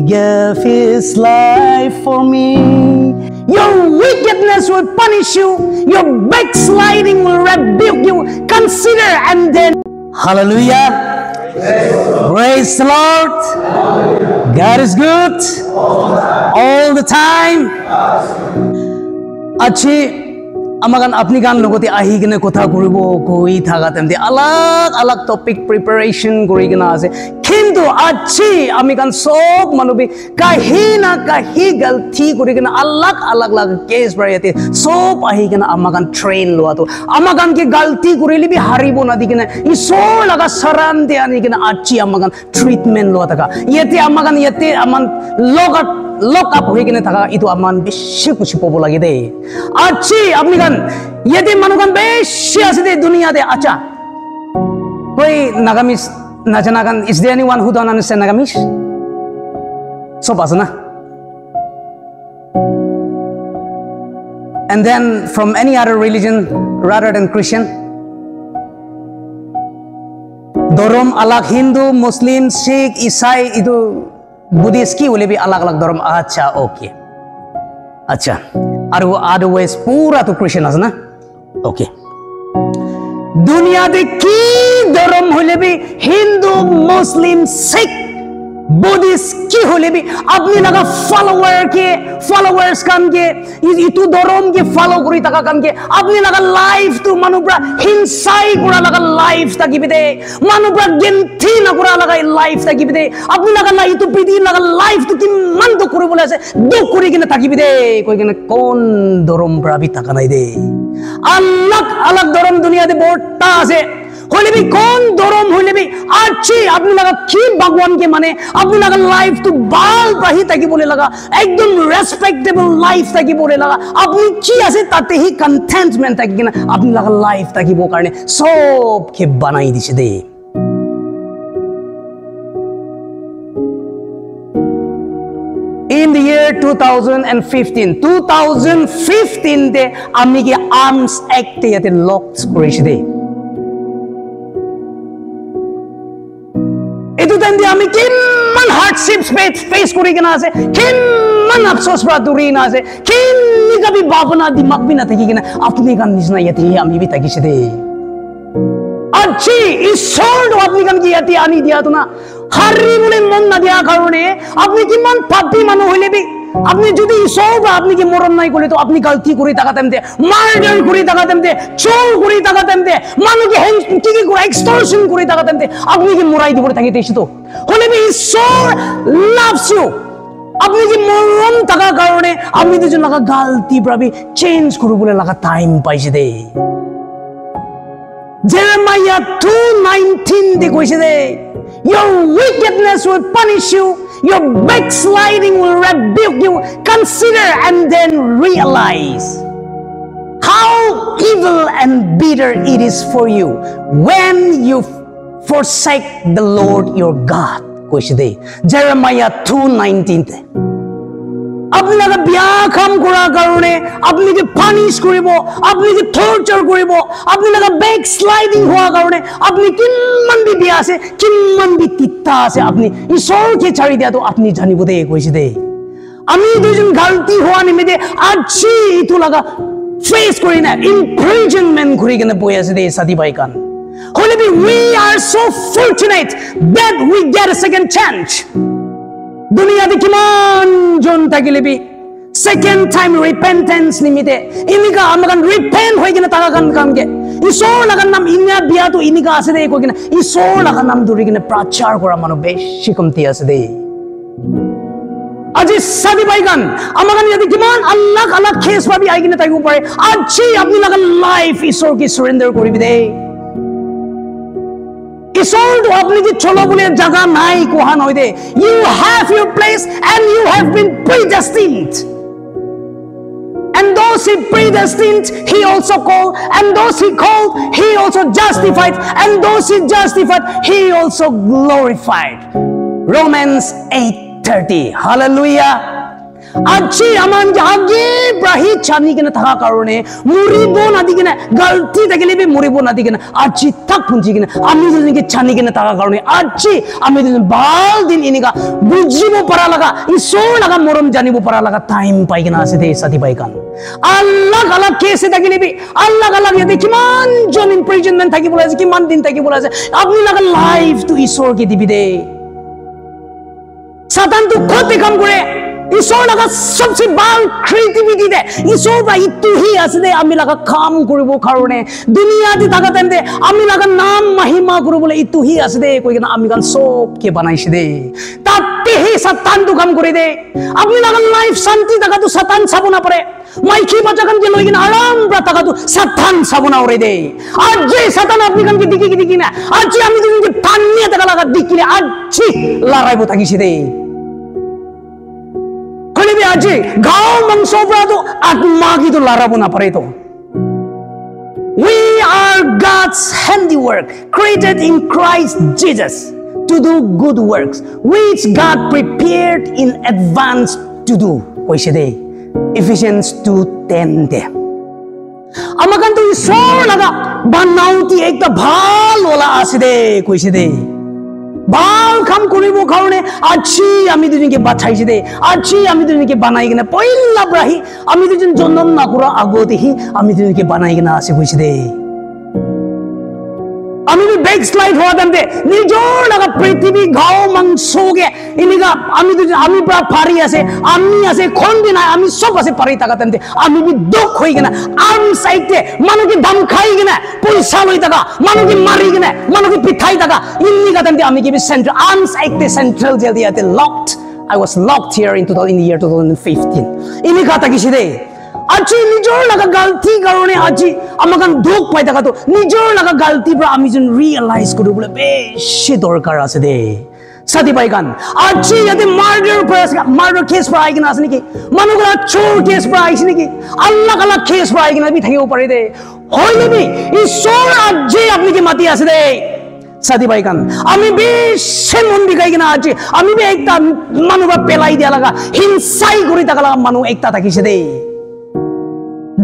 gave his life for me. Your wickedness will punish you. Your backsliding will rebuke you. Consider and then. Hallelujah. Praise the Lord. God is good all the time. Achi amagan apni gan logoti ahi gine kotha koribo koi thaga temte alag topic preparation kori gina ase kintu achi amigan sob manubi kahi na kahi galti kori gina alag case barayate sob ahi gina amagan train lo ato amagan ke galti korili bi haribo na digina iso laga saran de ani gina achi amagan treatment lo ataka yete amagan yete aman lock up hoye gine thaka itu aman beshi kuchi pobo lagi de achi apni gan yete manugan beshi ase de duniya de acha koi Nagamis najanagan is there anyone who don't understand Nagamis so pasana and then from any other religion rather than Christian dorom alag Hindu Muslim Sikh Isai itu Buddhist ki ule bhi alag dorom acha okay acha aru otherwise pura to Christian as na okay दुनिया दे की धर्म होले भी हिंदू मुस्लिम Sikh Buddhist की होले भी अपनी लगा followers कान के इतु धर्म के फॉलो करी तका कान के अपनी लगा लाइफ तू मनुप्रा हिंसाई कुरा लगा लाइफ तकी बिदे मनुप्रा गिनती न कुरा लगा लाइफ तकी बिदे अपनी लगा ला इतु पीदी लगा लाइफ तू की मन तो कुरी बोले से दो कुरी के न तकी बिदे कोई के न कौन धर्म प्रा भी तका नहीं दे अलग धर्म दुनिया दे बोटा से होले भी कौन धर्म होले भी अच्छी अपनी लगा की भगवान के माने अपनी लगा लाइफ तो बाल रही ताकि बोले लगा एकदम रेस्पेक्टेबल लाइफ ताकि बोले लगा अपनी की ऐसे ताते ही कंटेंटमेंट ताकि ना अपनी लगा लाइफ ताकि वो करने सब के बनाई दिसे दे In the year 2015 de ami ke Arms Act yate locked korishi de etu tande ami kimman hardships face kori gina ase kimman afsos pra duri na ase kinni ka bhi bapna dimak bhi na thaki gina apni kan nisna yate ami bhi thaki de अच्छी इस sold अपनी कम की याती आनी दिया तो ना हरी मुले मन ना दिया करोने अपनी की मन पापी मनो होले भी अपनी जुदी सोल्ड अपनी की मोरन नहीं कोले तो अपनी गलती कुरी तकातम दे मर्डर कुरी तकातम दे चोर कुरी तकातम दे मानो की हेंस की कुरा एक्सटॉर्शन कुरी तकातम दे अपनी की मुराई दी कुरी तकी तेशी तो होले भी इस सोल्ड loves you अपनी की मोरन तका करोने अपनी तो जो लगा गलती पर भी चेंज करो बोले लगा टाइम पाइसे दे Jeremiah 2:19 देखो इसे दे your wickedness will punish you your backsliding will rebuke you consider and then realize how evil and bitter it is for you when you forsake the Lord your God को इसे दे Jeremiah 2:19 अपनी लगा ब्याह काम करा करोने अपनी के पानिश करिबो अपनी के टॉर्चर करिबो अपनी लगा बैकस्लाइडिंग हुआ करोने अपनी किम्मन भी ब्याह से किम्मन भी तित्ता से अपनी ईश्वर के छाड़ी दिया तो अपनी जानी बुदे कोई सी दे अमी दुजन गलती हुआ नहीं में दे अच्छी तो लगा फेस करी ना imprisonment करी के ना बोया से दे साथी भाई कान होले भी we are so fortunate that we get a second chance दुनिया दी किमान जोन ताकिले भी second time repentance निमिते इनिका अमगन repent होई किना ताका kan काम के ईश्वर लगन नाम इन्या बिया तो इनिका आसे दे को किना ईश्वर लगन नाम दुरी किना प्रचार करा मानो बेशी कमती आसे दे अजी सादी भाईगन अमगन यदि किमान अलग केस पर भी आई किना ताकि ऊपर अच्छी अपनी लगन लाइफ ईश्वर की surrender करी भी दे ईश्वर तो अपनी की चलो बोले जगह नाई कोहान होई दे you have your place and you have been predestined and those he predestined he also called and those he called he also justified and those he justified he also glorified Romans 8:30 hallelujah আজি aman age brahi chani kena thaka karone muribo nadi kena galti takile be muribo nadi kena aji tak punji kena ami jone ke chani kena thaka karone aji ami jone bal din iniga bujibo para laga isor laga morom janibo para laga time pai kena ase de sati bai kan alag alag case takile be alag alag yate kiman jon imprisonment thaki bola ase kiman din thaki bola ase apni laga life to isor ke dibi de satan to khote kam kore ईश्वर लगा सबसे बाल creativity दे ईश्वर बा इतु ही असदे आमी लगा काम करिबो खारणे दुनिया दी ताका तंदे आमी लगा नाम महिमा करिबोले इतु ही असदे कोई ना आमी गान सब के बनाइछ दे ताते ही सतान दु काम करि दे आमी लगा लाइफ शांति ताका तो सतान साबना परे माइकी बचाकन के लोगिन आराम प्रा ताका तो सतान साबना ओरे दे आज जे सतान आमी गान के दिकी ना आज आमी दिन के पानी ताका लगा दिकिले आज लराइबो ताकिछ दे भी आज गांव मंगसोब्रा तो आत्मा की तो लारा बुना पड़े तो we are God's handiwork created in Christ Jesus to do good works which God prepared in advance to do कोई दे Ephesians 2:10 दे अमगन तो ईश्वर लगा बनाउती एक तो भाल वाला आसे दे कोई दे बाल काम करिबो खाउने आछि आमी दुजनके बाछाइछ दे आछि आमी दुजनके बनाइकिन पहिला ब्राही आमी दुजन जन्म नकरा आगोदेखि आमी दुजनके बनाइकिन आसे गइछ दे आमी भी बैक स्लाइड हुआ दे निजोर लगा पृथ्वी गाव मंगसोगे इनिगा आमी दुजन आमी प्रा फारी आसे आमी आसे कोन दिन आमी सब आसे पारि ताका तंते आमी भी दुख होइगिना आम साइते मानु की दम खाइगिना पैसा लई ताका मानु की मारिगिना मानु की पिथाइ ताका इनिगा तंते आमी की भी सेंट्रल आम साइते सेंट्रल जेल दियाते locked I was locked here in the year 2015 इनिगा ताकिसिदे আজি নিজর লাগা গলতি কারণে আজি আমাকান দুঃখ পাই থাকা তো নিজর লাগা গলতি প্রা আমি যেন রিয়েলাইজ করি বলে বেশি দরকার আছে দে সাথী ভাইগান আজি ইয়াতে মার্ডার কেস প্রা আইকিন আছে নাকি মানুষগুলা চোর কেস প্রা আইছে নাকি আল্লাহ কালা কেস প্রা আইকিন আমি থাকিব পারি দে হইলে বি ঈশ্বর আজি আপনি কি মাতি আছে দে সাথী ভাইগান আমি বেশি মন বিকাই কিনা আজি আমি বি একটা মানুষরা পেলাই দিয়া লাগা হিংসাই করি থাকা লাগা মানুষ একটা থাকিছে দে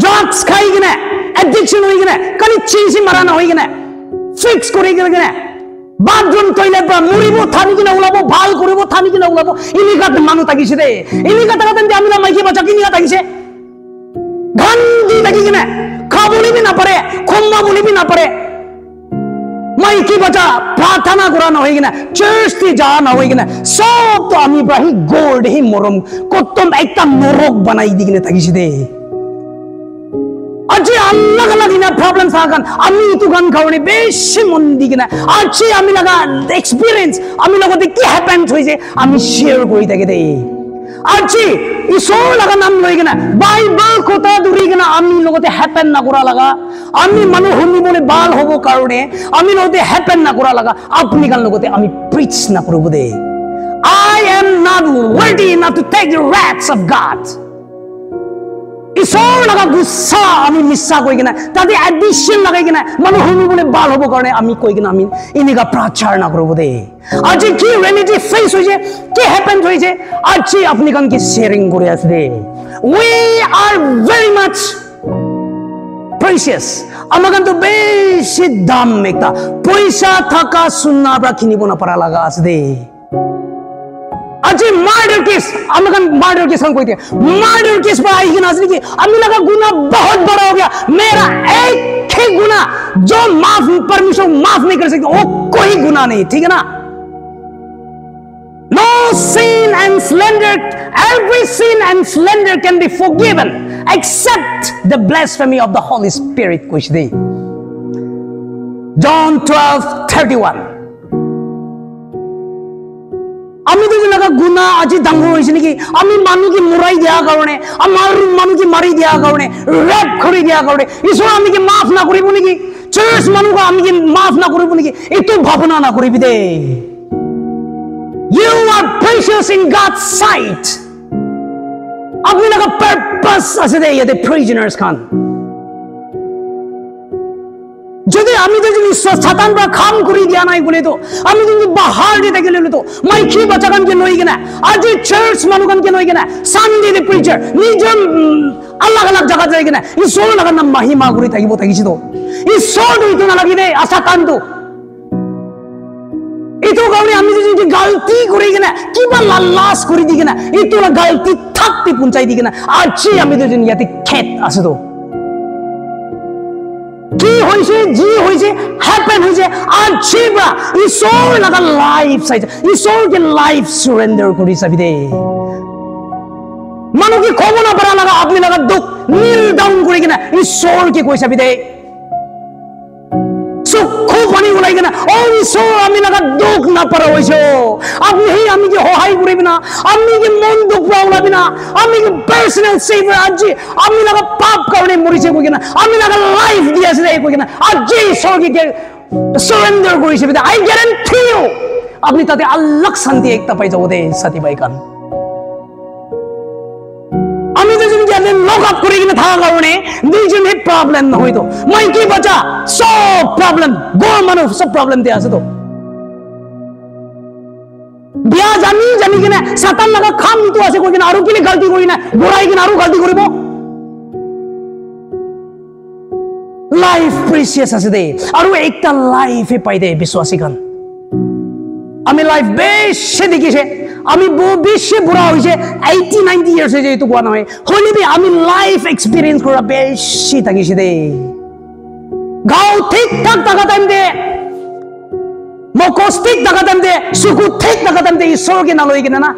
drugs खाई गने addiction होई गने कनी चीसी मराना होई गने फिक्स करि गने बाथरूम टॉयलेट बा मुरिबो थानी किना उलाबो भाल करिबो थानी किना उलाबो इनिका मानु ताकिसे दे इनिका ताका तंते आमिला माइकी बचा किनिया ताकिसे गंदी ताकि गने खाबोली भी ना पड़े खुम्मा बोली भी ना पड़े माइकी बचा प्रार्थना कराना होई गने चर्च ती जाना होई गने सब तो आमी ब्राही गोल्ड ही मोरम कोतम एकता नरक बनाई दिगने ताकिसे दे আজি আল্লাহ কালা দিনা প্রবলেম সাগান আমি তো গান খাওনি বেশি মন দিগনা আজি আমি লাগা এক্সপেরিয়েন্স আমি লগতে কি হ্যাপেন্স হইছে আমি শেয়ার করি থাকে দে আজি ঈশ্বর লাগা নাম লই গনা বাইবেল কথা দূরি গনা আমি লগতে হ্যাপেন না করা লাগা আমি মানুষ হনি বলে বাল হব কারণে আমি লগতে হ্যাপেন না করা লাগা আপনি গান লগতে আমি প্রিচ না করব দে I am not worthy enough to take the wrath of God ঈশ্বর লাগা গুচ্ছা আমি মিছা কই কিনা তাতে এডিশন লাগাই কিনা মানুষ হনি বলে বাল হব কারণে আমি কই কিনা আমি ইনিকা প্রাচার না করব দে আজি কি রেমেডি ফেস হইছে কি হ্যাপেন হইছে আজি আপনি কান কি শেয়ারিং করে আছে দে we are very much precious আমাকান তো বেশি দাম একটা পয়সা থাকা সুন্না আমরা কিনিব না পারা লাগা আছে দে আজি मर्डर केस अमगन मर्डर केस हम कोई थे मर्डर केस पर आई ना कि अम्मी लगा गुना बहुत बड़ा हो गया मेरा एक ही गुना जो माफ परमेश्वर माफ नहीं कर सकते वो कोई गुना नहीं ठीक है ना no sin and slander every sin and slander can be forgiven except the blasphemy of the Holy Spirit कुछ दे John 12:31 আমি তো লাগা গুনাহ আজি ডাঙৰ হৈছে নেকি আমি মানুহ কি মুৰাই দিয়া কাৰণে আমাৰ মানুহ কি মাৰি দিয়া কাৰণে ৰেপ কৰি দিয়া কাৰণে ঈশ্বৰ আমি কি মাফ না কৰিব নেকি চাৰ্চ মানুহ আমি কি মাফ না কৰিব নেকি এটো ভাবনা না কৰিবি দে you are precious in God's sight আপনি লাগা পারপাস আছে দে ইয়াতে prisoners খান যদি আমি যদি সাতান পৰা খাম কৰি দিয়া নাই বলে তো আমি যদি বাহাৰ দি থাকিলে তো মাইকি বাচ্চাকানকে লৈ কিনা আজি চাৰ্চ মানুহকানকে লৈ কিনা সানডে দে প্ৰিচাৰ নিজৰ আলাগ আলাগ জায়গা যাই কিনা ঈশ্বৰ লগা নাম মহিমা কৰি থাকিব থাকিছিল ঈশ্বৰ দুইটো নালাগি দে আসাতানটো এইটো কাৰণে আমি যদি গলতি কৰি কিনা কিবা লালাস কৰি দি কিনা এইটো গলতি থাকতি পঞ্চাই দি কিনা আজি আমি যদি ইয়াতে খেত আছে তো কি হইছে জি হইছে হ্যাপেন হইছে আজি বা ঈশ্বৰ লগা লাইফ চাইছে ঈশ্বৰকে লাইফ সাৰেন্ডাৰ কৰি চাবি দে মানুহ কি কব না পাৰা লগা আপনি লগা দুখ নীল ডাউন কৰি কিনা ঈশ্বৰকে কৈ চাবি দে চক্ষু পানী ওলাই কিনা ও ঈশ্বৰ আমি লগা দুখ না পাৰা হইছো আপনি হি আমি কি সহায় কৰিবি না আমি কি মন দুখ পাওলাবি না আমি কি পাৰ্সোনাল সেভাৰ আজি আমি লগা পাপ কাৰণে মৰিছে কৈ কিনা আমি লগা লাইফ দি আছে কৈ কিনা আজি ঈশ্বৰকে সাৰেন্ডাৰ কৰিছে বিদে আই গ্যারান্টি ইউ আপনি তাতে আল্লাহ শান্তি একটা পাই যাব দে সাথী ভাই কান আমি তো যদি জানেন লক আপ করে কিনা থাকা কারণে দুইজনে প্রবলেম না হইতো মাইকি বাচ্চা সব প্রবলেম গো মানুষ সব প্রবলেম দিয়ে আছে তো বিয়া জানি কিনা সাতান লাগা খাম তো আছে কই কিনা আরো কিনে গলতি করি না গোড়াই কিনা আরো গলতি করিব লাইফ প্রিসিয়াস আছে দে আরো একটা লাইফে পাই দে বিশ্বাসী গান আমি লাইফ বেশি দেখিছে আমি বেশি বুড়া হয়েছে 80-90 ইয়ার্স হয়ে যায় তো কোয়া নয় হলে বি আমি লাইফ এক্সপিরিয়েন্স করা বেশি থাকিছে দে গাও ঠিকঠাক থাকা টাইম দে মকস ঠিক থাকা টাইম দে সুকু ঠিক থাকা টাইম দে ঈশ্বরকে না লই কিনা না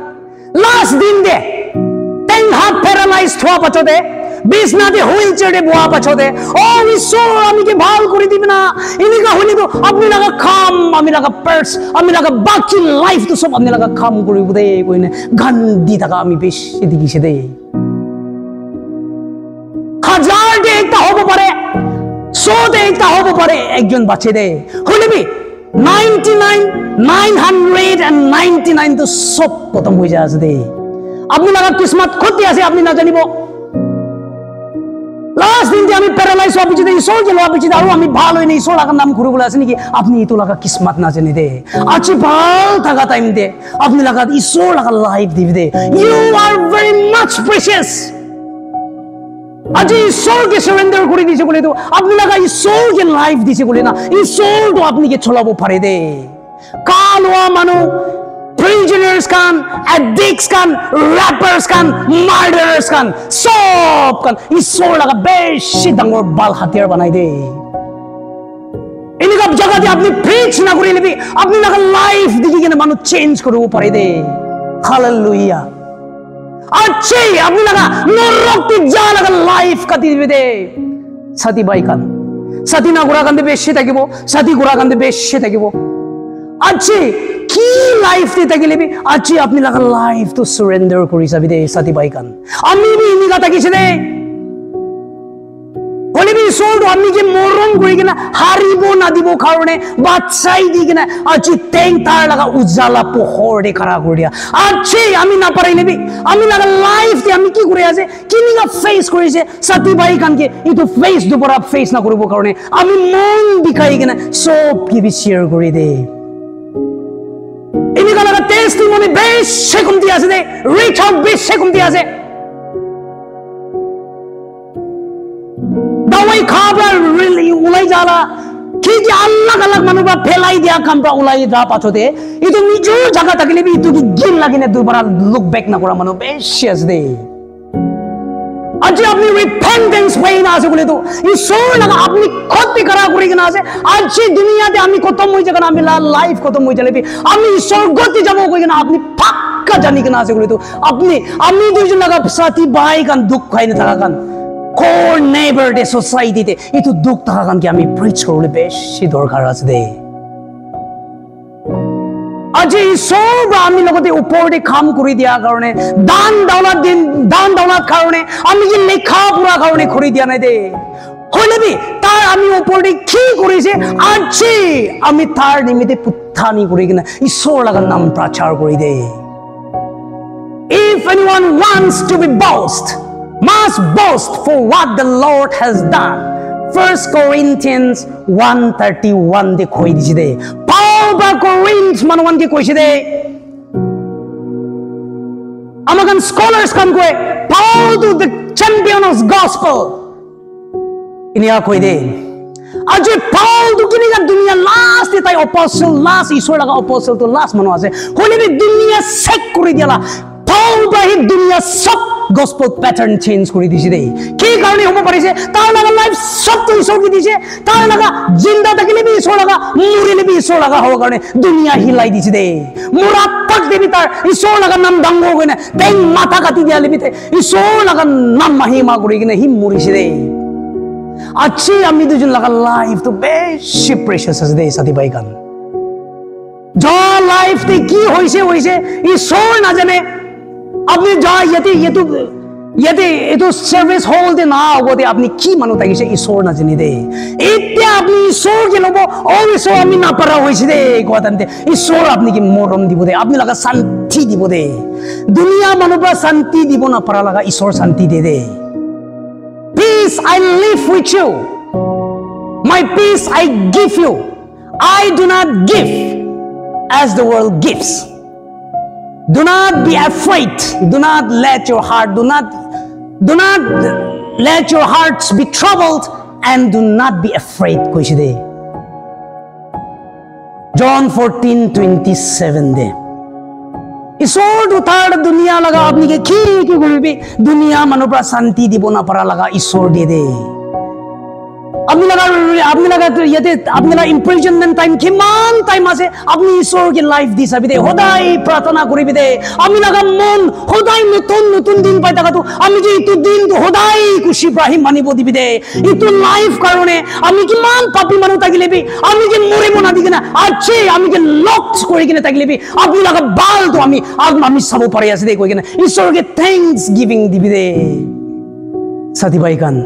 লাস্ট দিন দে টেন হাত প্যারালাইজ হওয়া পাছতে বিছনা দে হুইল চেয়ারে বয়া পাছতে ও ঈশ্বর আমি কি ভাল করে দিবি না ইনিকা হইনি তো আপনি লাগা খাম আমি লাগা পার্স আমি লাগা বাকি লাইফ তো সব আপনি লাগা খাম করিব দে কইনে গান দি থাকা আমি বেশি দেখিছে দে হাজার দে একটা হবো পারে 100 দে একটা হবো পারে একজন বাঁচে দে হইনি 99 তো সব খতম হয়ে যায় আছে দে আপনি লাগা কিসমত ক্ষতি আছে আপনি না জানিব লাস্ট দিন আমি প্যারালাইজ হওয়া পিছিয়ে ঈশ্বর যে লওয়া পিছিয়ে আরো আমি ভালো হইনি ঈশ্বর লাগার নাম ঘুরে বলে আছে নাকি আপনি তো লাগা কিসমত না জানি দে আছি ভাল থাকা টাইম দে আপনি লাগা ঈশ্বর লাগা লাইফ দিবি দে you are very much precious আজি ঈশ্বরকে সারেন্ডার করে দিয়েছে বলে তো আপনি লাগা ঈশ্বরকে লাইফ দিয়েছে বলে না ঈশ্বর তো আপনি কে ছলাবো পারে দে কালোয়া মানুষ prisoners kan, addicts kan, rappers kan, murderers kan, sob kan, isor laga beshi dangor bal hatiar banai de. Ini kap jaga de apni preach na kori lebi, apni laga life diki kena manu change koro pare de. Hallelujah. Achhe apni laga norok ti ja laga life kati de. Sati bai kan, sati na gura kan de beshi takibo, sati gura kan de beshi takibo. Achhe কি life তে থাকিলেবি আজি আপনি লাগা life তো surrender করি যাবি দে সাথী ভাই কান আমি বি ইনিকা থাকিছে দে বলিবি সোল আমি যে মরণ করি কিনা হারিব না দিব কারণে বাচ্চাই দি কিনা আজি তেং তার লাগা উজালা পোহর দে খাড়া করে দিয়া আজি আমি না পারাই নেবি আমি লাগা লাইফ তে আমি কি করে আছে কিনিকা ফেস করেছে সাথী ভাই কানকে ইতো ফেস দুপরা ফেস না করব কারণে আমি মন বিকাই কিনা সব কি বি শেয়ার করে দে ini kalau ada testimoni besh kum dia se de reach out besh kum dia se dawai khabra really ulai jala ki je allag alag manu ba phelai dia kambra ulai ja pachote itu nijor jaga takile bi itu ki gin lagine dubara look back na kora manu besh ase de आज अपनी repentance पाई ना आसे बोले तो ईश्वर लगा अपनी ক্ষতি করা করি না আছে आज দুনিয়াতে আমি খতম হই যাবে না আমি লাইফ খতম হই যাবে আমি ঈশ্বর গতি যাব কই না আপনি পাক্কা জানি না আছে বলে তো আপনি আমি দুইজন লাগা সাথী ভাই গান দুঃখ খাই না থাকা গান কোর নেইবার দে সোসাইটিতে এতো দুঃখ থাকা গান কি আমি প্রিচ করলে বেশি দরকার আছে দে আজি সব আমি লগতে উপরে কাম কৰি দিয়া কাৰণে দান দৌলত কাৰণে আমি যে লেখা পুৰা কাৰণে কৰি দিয়া নাই দে হইলেবি তার আমি উপরে কি করেছে আজি আমি তার নিমিত্তে পুত্থানি করি কিনা ঈশ্বর লাগার নাম প্রচার করি দে if anyone wants to be boast must boast for what the Lord has done 1 Corinthians 1:31 de khoi dise de Paul ba Corinth manwan ke koise de amagan scholars kan koe Paul to the champion of gospel inia koi de aje Paul to kini ga dunia last de tai apostle last isor laga apostle to last manu ase holi be dunia sek kori diala Paul ba hi dunia sab gospel pattern change kori dise de ki karone hobo parise tar laga life sab to isor ki dise tar laga jinda takile bi isor laga murile bi isor laga hobo karone dunia hilai dise de murat tak debi tar isor laga nam dango gone teng mata kati dia lebi te isor laga nam mahima kori gine him murise de अच्छी अम्मी तो जुन लगा life तो बेशी precious है दे साथी भाई कान जो लाइफ ते की होइसे होइसे ईश्वर ना जाने अपने जा ये तो सर्विस हॉल दे ना होगो दे अपनी की मानो ताकि से ईश्वर ना जाने दे इत्या अपनी ईश्वर के लोगो और ईश्वर अम्मी ना परा होइसे दे कोतन दे ईश्वर अपनी की मोरम दिबो दे अपनी लगा शांति दिबो दे दुनिया मानो पर शांति दिबो ना परा लगा ईश्वर शांति दे दे Peace I live with you. My peace I give you. I do not give as the world gives. Do not be afraid. Do not let your hearts be troubled and do not be afraid. John 14:27 de. ईश्वर उतार दुनिया लगा अपनी के की गुरु भी दुनिया मनोप्रा शांति दिबो ना परा लगा ईश्वर दे दे अपनी लगा तो ये अपनी लगा इम्प्रिजनमेंट टाइम किमान टाइम आसे अपनी ईश्वर की लाइफ दी सभी दे होदाई प्रार्थना करी भी दे अपनी लगा मन होदाई नतुन दिन पाई तका तो अपनी जो इतु दिन तो होदाई खुशी इब्राहिम मानी बोधी भी दे इतु लाइफ करने अपनी किमान पापी मनु ताकिले भी अपनी के मोरे बना दी ना अच्छे अपनी के लॉक्स कोई के ना ताकिले भी अपनी लगा बाल तो अपनी सबो परे आसे दे कोई के ना ईश्वर के थैंक्स गिविंग दी भी दे साथी भाई कान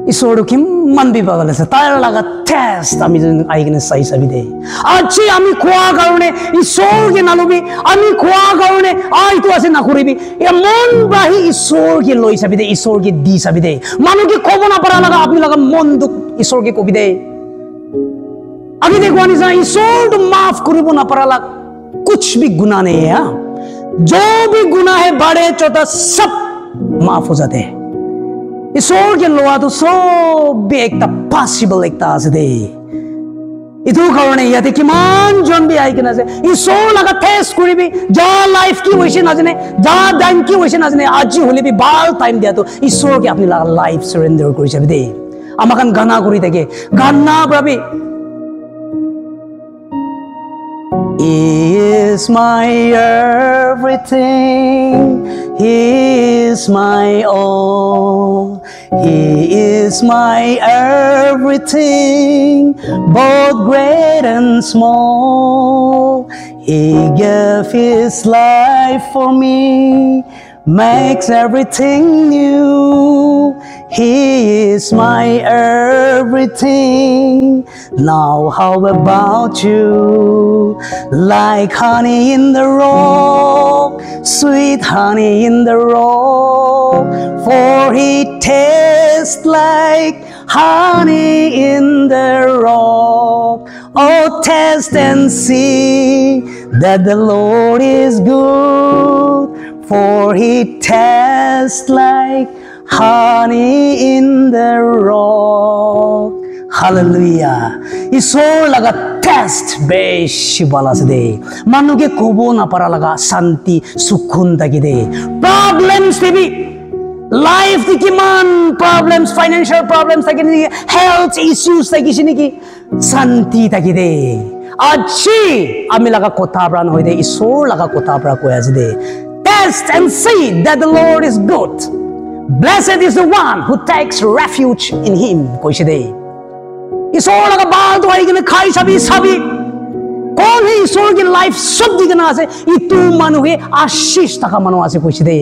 ईश्वर किम मन भी पागल है तार लगा टेस्ट आमी जन आई के सही सभी दे अच्छी आमी खुआ करने ईश्वर के नालो भी आमी खुआ करने आई तो ऐसे ना खुरी भी ये मन बाही ईश्वर के लोई सभी दे ईश्वर के दी सभी दे मानो कि खोबो ना पड़ा लगा अपनी लगा मन दुख ईश्वर के को भी दे अभी देखो अनिसा ईश्वर तो माफ करिबो ना पड़ा लगा कुछ भी गुनाह नहीं है जो भी गुनाह है बड़े छोटा सब माफ हो जाते हैं ईश्वर के लोआ तो सब भी एक पॉसिबल एक ताज दे इतु करने याते किमान जन भी आई के ना से ईश्वर लगा टेस्ट करी भी जा लाइफ की वैसे ना जाने जा टाइम की वैसे ना जाने आज ही होले भी बाल टाइम दिया तो ईश्वर के अपनी लगा लाइफ सरेंडर करी से भी दे अमाकन गाना करी तके गाना प्रभु He is my everything. He is my all. He is my everything, both great and small. He gave His life for me, makes everything new. He is my everything. Now how about you? Like honey in the rock, sweet honey in the rock, for He tastes like honey in the rock. Oh, taste and see that the Lord is good, for He tastes like honey in the rock. Hallelujah. ईश्वर लगा test बेशी बाला से दे मानो के कोबो ना परा लगा शांति सुकून तक दे problems ते भी लाइफ की किमान प्रॉब्लम्स फाइनेंशियल प्रॉब्लम्स तक नहीं हेल्थ इश्यूज तक किसी ने की शांति तक दे अच्छी आमी लगा कोताब्रान होई दे ईश्वर लगा कोताब्रा को ऐसे they taste and see that the Lord is good blessed is the one who takes refuge in him कोई से दे ईश्वर लगा बाल तो आई के खाई सभी कौन है ईश्वर की लाइफ सब दिखना से इतु मानो है आशीष तक मानो आसे कोई दे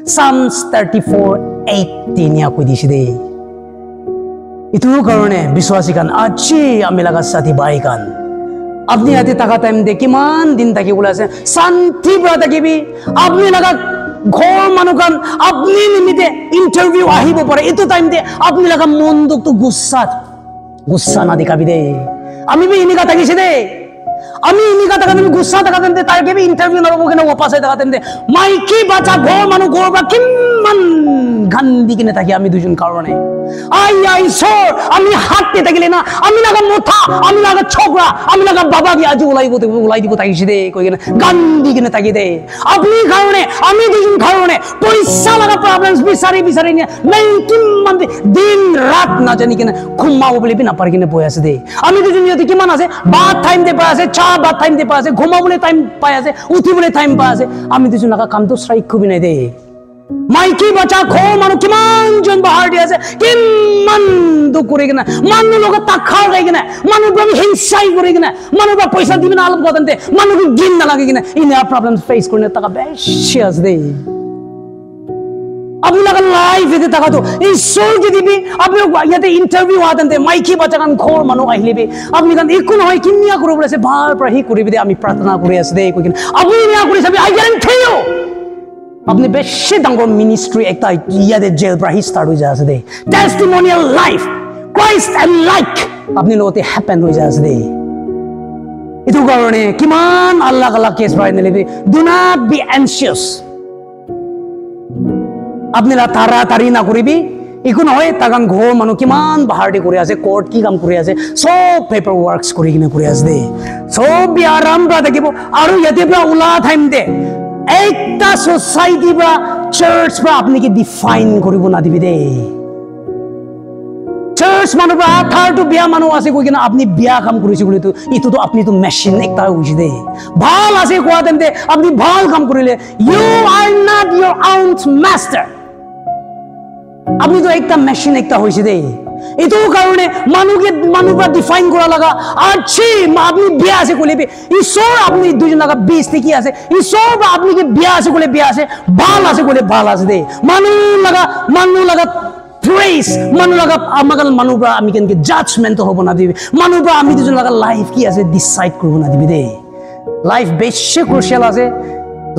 Psalms 34:18 या कोई दिश दे इतु करने विश्वासी कान अच्छी आमी लगा साथी भाई कान अपनी आते तक टाइम दे किमान दिन तक बोला से शांति ब्रत के भी अपनी लगा ঘৰ মানুকান আপনি নিমিতে ইন্টারভিউ আহিব পারে এতো টাইম দে আপনি লাগা মন দুঃখ তো গুসা না দেখাবি দে আমি বি ইনিকা থাকিছে দে আমি ইনিকা টাকা তুমি গুসা টাকা দেন দে তার কে বি ইন্টারভিউ নরব কেন ওপাসে টাকা দেন দে মাইকি বাচ্চা ঘর মানু ঘর বা কিমান গান্দি কিনে থাকি আমি দুজন কারণে আই সর আমি হাঁটতে থাকিলে না আমি লাগা মোথা আমি লাগা ছোকরা আমি লাগা বাবা কি আজ উলাই দিব থাকিছে দে কই কেন গান্দি কিনে থাকি দে আপনি কারণে আমি দুজন কারণে পয়সা লাগা প্রবলেমস বিচারি নিয়ে কিমান দিন রাত না জানি কেন ঘুমাবো বলে না পারি কিনে বই আছে দে আমি দুজন যদি কিমান আছে বাদ টাইম দে পাই আছে চা বাদ টাইম দে পাই আছে ঘুমাবলে টাইম পাই আছে উঠিবলে টাইম পাই আছে আমি দুজন লাগা কাম তো স্ট্রাইক খুবই নাই দে মাইকি বাচ্চা খো মানু কিমান জন বাহার দিয়ে আছে কিমান দুঃখ করে কিনা মানুষ লোক তাক্ষা গাই কিনা মানুষ আমি হিংসাই করে কিনা মানুষ পয়সা দিবে না আলাপ কথা মানুষ গিন না লাগে কিনা ইন প্রবলেম ফেস করে টাকা বেশি আছে দে আপনি লাগা লাইফ এতে টাকা তো ঈশ্বরকে দিবি আপনি ইয়াতে ইন্টারভিউ আতেন মাইকি বাচ্চা কান ঘর মানুষ আহিলিবি আপনি কান একো নহয় কিনিয়া কৰিব আছে ভাল পৰা হি কৰিবি দে আমি প্ৰাৰ্থনা কৰি আছে দে কৈ কিনা আপনি নিয়া কৰি চাবি আই গ্যারান্টি ইউ আপনি বেশি ডাঙর মিনিস্ট্রি একটা ইয়াদের জেল প্রাহি স্টার্ট হয়ে যাচ্ছে the testimonial life Christ and like আপনি লোতে হ্যাপেন হয়ে যাচ্ছে দে এতো কারণে কিমান আল্লাহ আল্লাহ কেস প্রায় নিলেবি ডু নট বি অ্যানশিয়াস আপনি তাড়াতাড়ি না করিবি একো নহয় তাগান ঘর মানুষ কিমান বাহারটি করে আছে কোর্ট কি কাম করে আছে সব পেপার ওয়ার্কস করে কিনে করে আছে দে সব আরাম পৰা থাকিব আৰু ইয়াতে পৰা ওলা টাইম দে একটা সোসাইটি বা চার্চ বা আপনি কি ডিফাইন করিব না দিবি দে চার্চ মানুষ বা থার্ড বিয়া মানুষ আছে কই কিনা আপনি বিয়া কাম করিছে বলে তো ইতো তো আপনি তো মেশিন একটা হইছে দে ভাল আছে কোয়া দেন দে আপনি ভাল কাম করিলে you are not your own master আপনি তো একটা মেশিন একটা হইছে দে এতো কারণে মানুষরা ডিফাইন করা লাগা আচ্ছা আপনি বিয়া আছে কইলে ঈশ্বর আপনি দুজন লাগা 20 থেকে আছে ঈশ্বর বা আপনি কি বিয়া আছে কইলে বিয়া আছে ভাল আছে কইলে ভাল আছে দে মানুষ লাগা প্রেস মানুষ লাগা আমাকে মানুষরা আমি কেনকে জাজমেন্ট হব না দিবি মানুষরা আমি দুজন লাগা লাইফ কি আছে ডিসাইড করব না দিবি দে লাইফ বেশি ক্রুশিয়াল আছে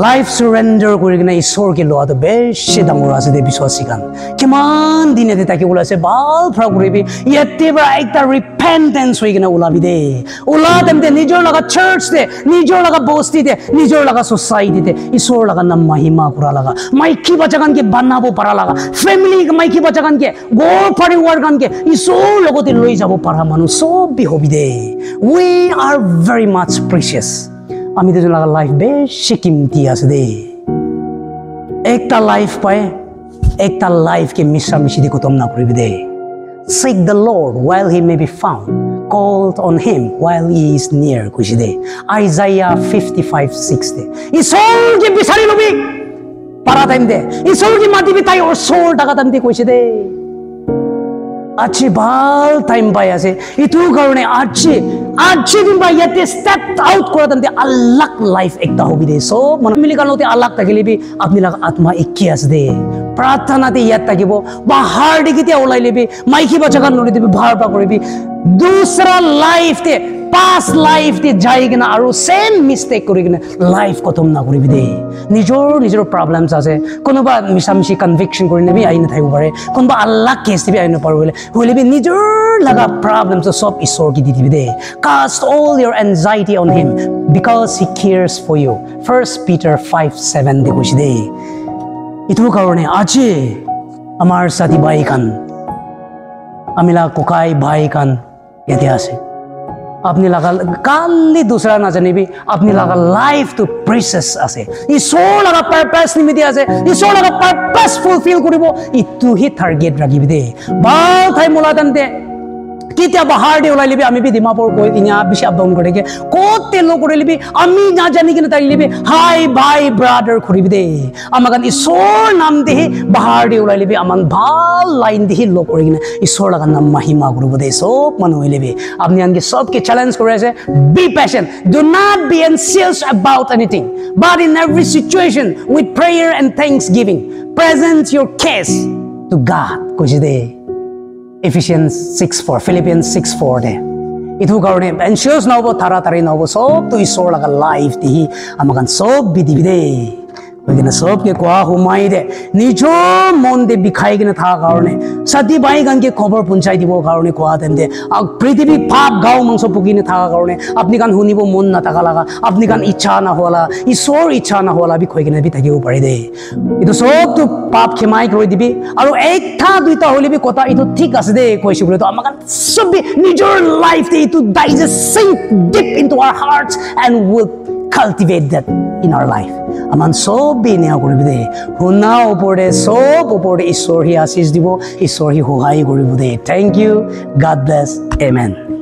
লাইফ সারেন্ডার করে কিনা ঈশ্বরকে লোৱাটো বেশি ডাঙৰ আছে দে বিশ্বাসী গান কিমান দিনে তাকে ওলাইছে ভাল ফ্ৰা কৰিবি ইয়াতে পৰা একটা ৰিপেন্টেন্স হৈ কিনা ওলাবি দে ওলা তেন্তে নিজৰ লগা চাৰ্চ দে নিজৰ লগা বস্তি দে নিজৰ লগা সোসাইটি দে ঈশ্বৰ লগা নাম মহিমা কৰা লগা মাইকি বাচ্চাগানকে বানাব পাৰা লগা ফ্যামিলি মাইকি বাচ্চাগানকে গোৰ পৰিৱাৰ গানকে ঈশ্বৰ লগতে লৈ যাব পাৰা মানুহ সব হবি দে we are very much precious আমি দুজন লাগা লাইফ বেশি কিমতি আছে দে একটা লাইফ পায় একটা লাইফকে মিশামিশি দিয়ে খতম না করিবি দে seek the Lord while he may be found called on him while he is near কইছি দে Isaiah 55:60 ঈশ্বরকে বিচারি লবি পারা টাইম দে ঈশ্বরকে মাতিবি তাই ওর সোল টাকা টাইম দে কইছে দে আচ্ছা ভাল টাইম পাই আছে ইটো কারণে আজকে দিন বা ইয়াতে স্টেপ আউট করা তান্তে আল্লাহ লাইফ একটা হবি দে সব মানে মিলি কারণে আল্লাহ থাকিলিবি আপনি লাগা আত্মা একি আছে দে প্রার্থনাতে ইয়াত থাকিব বাহার দিকে ওলাই লিবি মাইকি বাচ্চা গান লই দিবি ভার পা করিবি दूसरा লাইফ তে past লাইফ তে যাই কিনা আৰু সেম মিস্টেক কৰি কিনা লাইফ খতম না কৰিবি দে নিজৰ প্ৰবলেমছ আছে কোনোবা মিছামিছি কনভিকশন কৰি নেবি আই না থাকিব পাৰে কোনোবা আল্লাহ কেছ দিবি আই না পাৰবলে হলিবি নিজৰ লাগা প্ৰবলেমছ সব ঈশ্বৰ কি দি দিবি দে cast all your anxiety on him because he cares for you 1 Peter 5:7 দে কৈছে দে ইটো কাৰণে আজি আমাৰ সাথী ভাই খান আমিলা কোকাই ভাই খান ইয়াতে আছে আপনি লাগা কালি दूसरा না জানিবি আপনি লাগা লাইফ তো প্রিসিয়াস আছে ঈশ্বর লাগা পারপাস নিমিতি আছে ঈশ্বর লাগা পারপাস ফুলফিল করিব ইটো হি টার্গেট রাখিবি দে ভাল ঠাই মোলাদানতে কিতা বাহার দে ওলাই লিবি আমি বি ডিমাপুর কই ইনা বেশি আপ ডাউন করে কোতে লো করে লিবি আমি না জানি কিনা তাই লিবি হাই ভাই ব্রাদার করিবি দে আমাগান ঈশ্বর নাম দে বাহার দে ওলাই লিবি আমান ভাল লাইন দে লো করে কিনা ঈশ্বর লাগা নাম মহিমা করব দে সব মান হই লিবি আপনি আনকে সবকে চ্যালেঞ্জ করে আছে be passion do not be anxious about anything but in every situation with prayer and thanksgiving present your case to God কইছে দে Ephesians 6:4 Philippians 6:4 দে ইটো কারণে anxious নহব তাড়াতাড়ি নহব সব তো ঈশ্বর লাগা লাইফ দিহি আমাকান সব বিধি দে Kena sob ke kwa humai de nijo mon de bikhai kena tha karone sati bai gan ke khabar punchai dibo karone kwa dem de prithibi pap gao mangso pukine tha karone apni kan hunibo mon na taka laga apni kan ichha na hola isor ichha na hola bi khoi kena bi thakibo pare de itu sob tu pap khemai koi dibi aru ek tha duita holi bi kota itu thik ase de koisu bole to amakan sobi nijor life de itu digest sink deep into our hearts and will cultivate that in our life. Aman sob bine koribi de huna opore sob opore ishor hi asis dibo ishor hi hohai koribo de. Thank you. God bless. Amen.